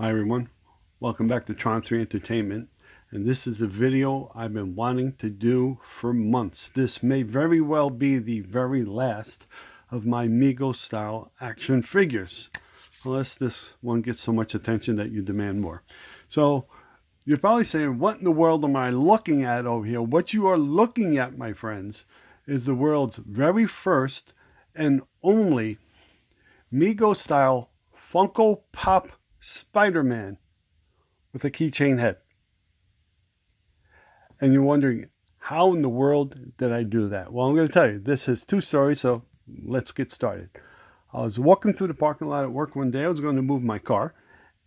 Hi everyone, welcome back to Tron 3 Entertainment, and this is the video I've been wanting to do for months. This may very well be the very last of my MEGO style action figures, unless this one gets so much attention that you demand more. So you're probably saying, what in the world am I looking at over here? What you are looking at, my friends, is the world's very first and only MEGO style Funko Pop Spider-Man with a keychain head. And you're wondering, how in the world did I do that? Well, I'm going to tell you, this has two stories, so let's get started. I was walking through the parking lot at work one day. I was going to move my car,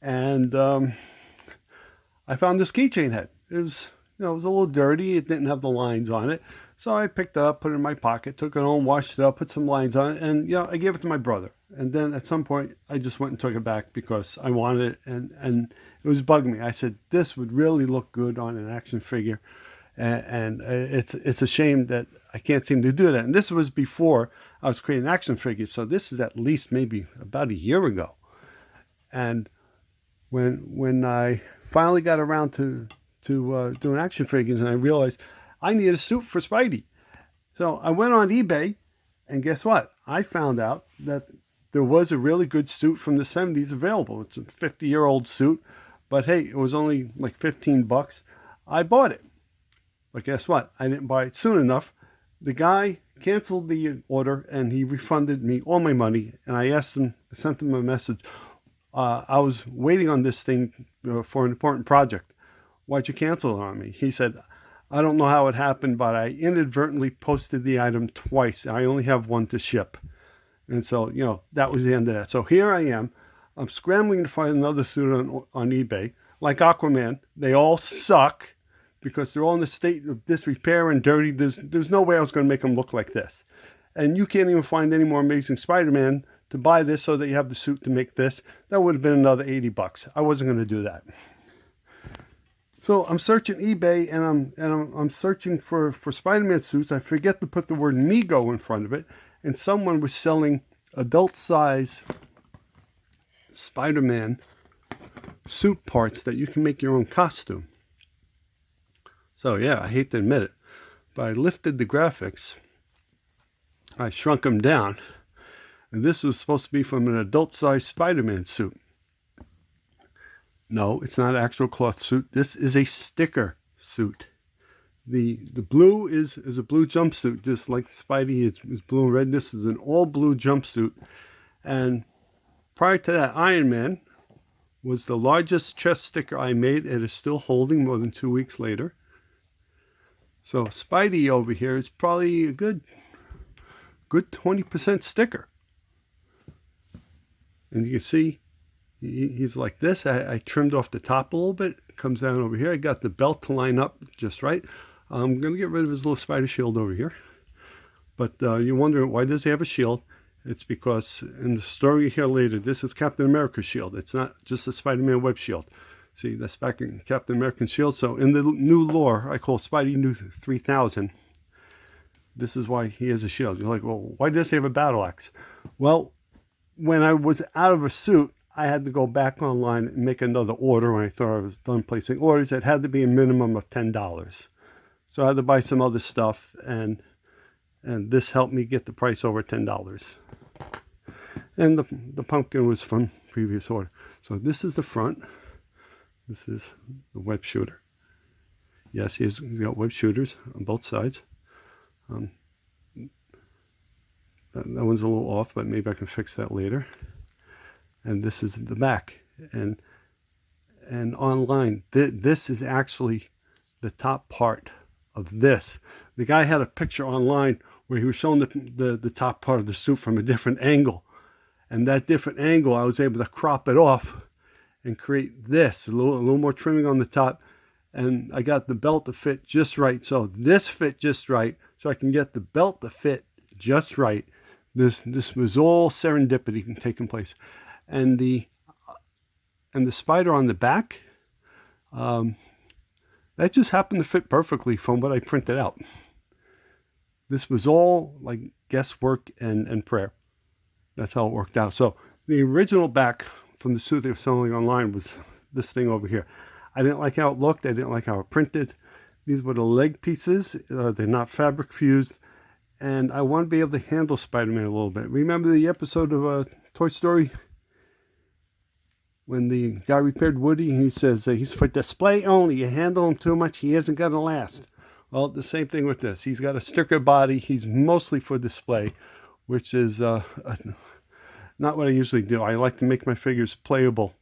and I found this keychain head. It was, it was a little dirty. It didn't have the lines on it. So I picked it up, put it in my pocket, took it home, washed it up, put some lines on it, and I gave it to my brother. And then at some point, I just went and took it back because I wanted it, and it was bugging me. I said, this would really look good on an action figure, and it's a shame that I can't seem to do that. And this was before I was creating action figures, so this is at least maybe about a year ago. And when I finally got around to doing action figures, and I realized I needed a suit for Spidey. So I went on eBay, and guess what? I found out that there was a really good suit from the 70s available. It's a 50-year-old suit, but hey, it was only like 15 bucks. I bought it. But guess what? I didn't buy it soon enough. The guy canceled the order, and he refunded me all my money. And I sent him a message. I was waiting on this thing for an important project. Why'd you cancel it on me? He said, I don't know how it happened, but I inadvertently posted the item twice. I only have one to ship. And so, that was the end of that. So here I am. I'm scrambling to find another suit on eBay. Like Aquaman, they all suck because they're all in a state of disrepair and dirty. There's no way I was going to make them look like this. And you can't even find any more Amazing Spider-Man to buy this so that you have the suit to make this. That would have been another 80 bucks. I wasn't going to do that. So I'm searching eBay, and I'm searching for Spider-Man suits. I forget to put the word MEGO in front of it, and someone was selling adult-size Spider-Man suit parts that you can make your own costume. So yeah, I hate to admit it, but I lifted the graphics, I shrunk them down, and this was supposed to be from an adult-size Spider-Man suit. No, it's not an actual cloth suit. This is a sticker suit. The blue is a blue jumpsuit, just like Spidey is blue and red. This is an all blue jumpsuit. And prior to that, Iron Man was the largest chest sticker I made. It is still holding more than 2 weeks later. So Spidey over here is probably a good 20% sticker. And you can see he's like this. I trimmed off the top a little bit. It comes down over here. I got the belt to line up just right. I'm going to get rid of his little spider shield over here. But you're wondering, why does he have a shield? It's because in the story you hear later, this is Captain America's shield. It's not just a Spider-Man web shield. See, that's back in Captain America's shield. So in the new lore, I call Spidey New 3000. This is why he has a shield. You're like, well, why does he have a battle axe? Well, when I was out of a suit, I had to go back online and make another order when I thought I was done placing orders. It had to be a minimum of $10. So I had to buy some other stuff, and this helped me get the price over $10. And the pumpkin was from previous order. So this is the front. This is the web shooter. Yes, he's got web shooters on both sides. That one's a little off, but maybe I can fix that later. And this is the back. And online, this is actually the top part of this. The guy had a picture online where he was showing the top part of the suit from a different angle. And that different angle, I was able to crop it off and create this, a little more trimming on the top. And I got the belt to fit just right. So this fit just right. So I can get the belt to fit just right. This was all serendipity taking place. And the spider on the back, that just happened to fit perfectly from what I printed out. This was all like guesswork and prayer. That's how it worked out. So the original back from the suit they were selling online was this thing over here. I didn't like how it looked. I didn't like how it printed. These were the leg pieces. They're not fabric fused. And I want to be able to handle Spider-Man a little bit. Remember the episode of Toy Story? When the guy repaired Woody, he says, he's for display only. You handle him too much, he isn't going to last. Well, the same thing with this. He's got a sticker body. He's mostly for display, which is not what I usually do. I like to make my figures playable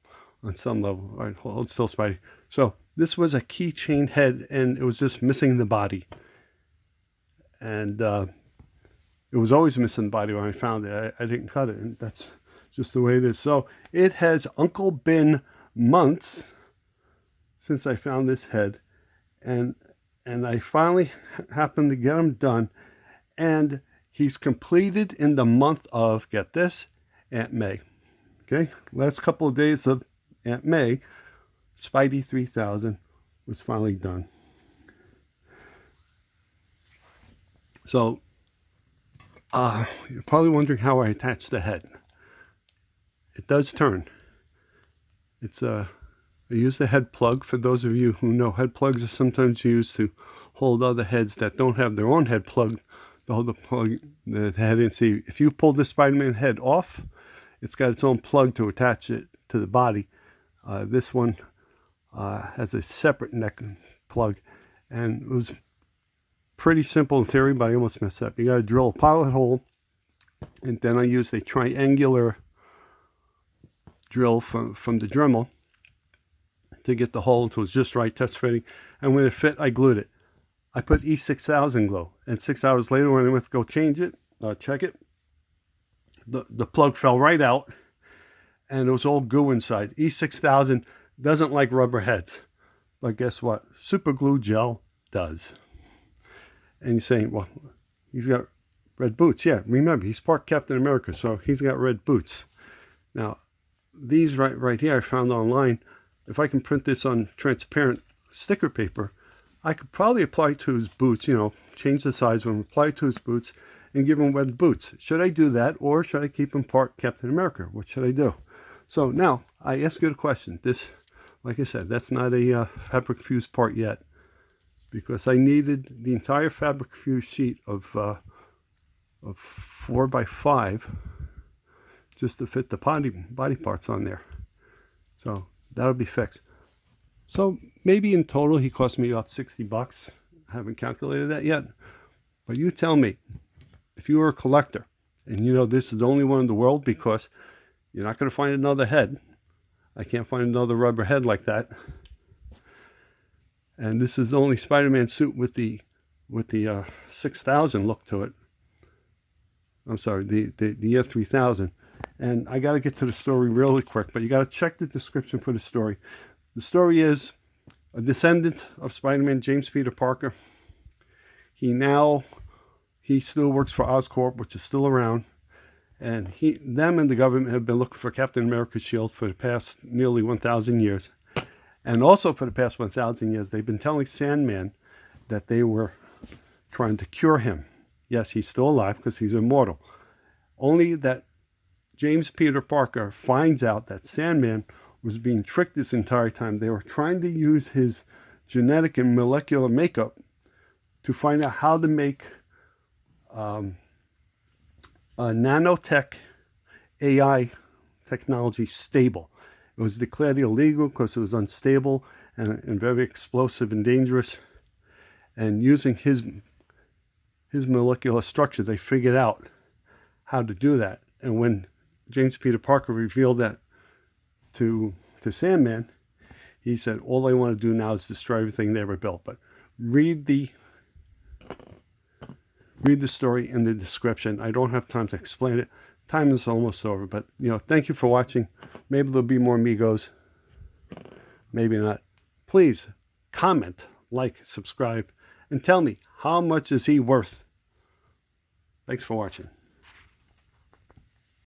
on some level. All right, hold still, Spidey. So this was a keychain head, and it was just missing the body. And it was always missing the body when I found it. I didn't cut it, and that's just the way it is. So it has Uncle been months since I found this head, and I finally happened to get him done, and he's completed in the month of, get this, Aunt May. Okay, last couple of days of Aunt May, Spidey 3000 was finally done. So you're probably wondering how I attach the head. It does turn. It's I use the head plug. For those of you who know, head plugs are sometimes used to hold other heads that don't have their own head plug to hold the head in. See, if you pull the Spider-Man head off, it's got its own plug to attach it to the body. This one has a separate neck plug, and it was pretty simple in theory, but I almost messed up. You got to drill a pilot hole, and then I used a triangular drill from the Dremel to get the hole until it was just right, test fitting, and when it fit, I glued it. I put E6000 glue, and 6 hours later when I went to go change it, check it, the plug fell right out, and it was all goo inside. E6000 doesn't like rubber heads, but guess what? Super glue gel does. And you're saying, well, he's got red boots. Yeah, remember, he's part Captain America, so he's got red boots. Now, these right here I found online. If I can print this on transparent sticker paper, I could probably apply it to his boots, you know, change the size of him, apply it to his boots, and give him red boots. Should I do that, or should I keep him part Captain America? What should I do? So now, I ask you the question. This, like I said, that's not a fabric fused part yet, because I needed the entire fabric fused sheet of 4x5 just to fit the body parts on there. So that'll be fixed. So maybe in total he cost me about 60 bucks. I haven't calculated that yet. But you tell me, if you were a collector, and you know this is the only one in the world because you're not going to find another head. I can't find another rubber head like that. And this is the only Spider-Man suit with the 6000 look to it. I'm sorry, the year 3000. And I got to get to the story really quick, but you got to check the description for the story. The story is a descendant of Spider-Man, James Peter Parker. He still works for OZ Corp, which is still around. And them and the government have been looking for Captain America's shield for the past nearly 1,000 years. And also for the past 1,000 years, they've been telling Sandman that they were trying to cure him. Yes, he's still alive because he's immortal. Only that James Peter Parker finds out that Sandman was being tricked this entire time. They were trying to use his genetic and molecular makeup to find out how to make a nanotech AI technology stable. It was declared illegal because it was unstable and very explosive and dangerous. And using his molecular structure, they figured out how to do that. And when James Peter Parker revealed that to Sandman, he said, all I want to do now is destroy everything they ever built. But read the story in the description. I don't have time to explain it. Time is almost over, but thank you for watching. Maybe there'll be more Megos. Maybe not. Please comment, like, subscribe, and tell me, how much is he worth? Thanks for watching.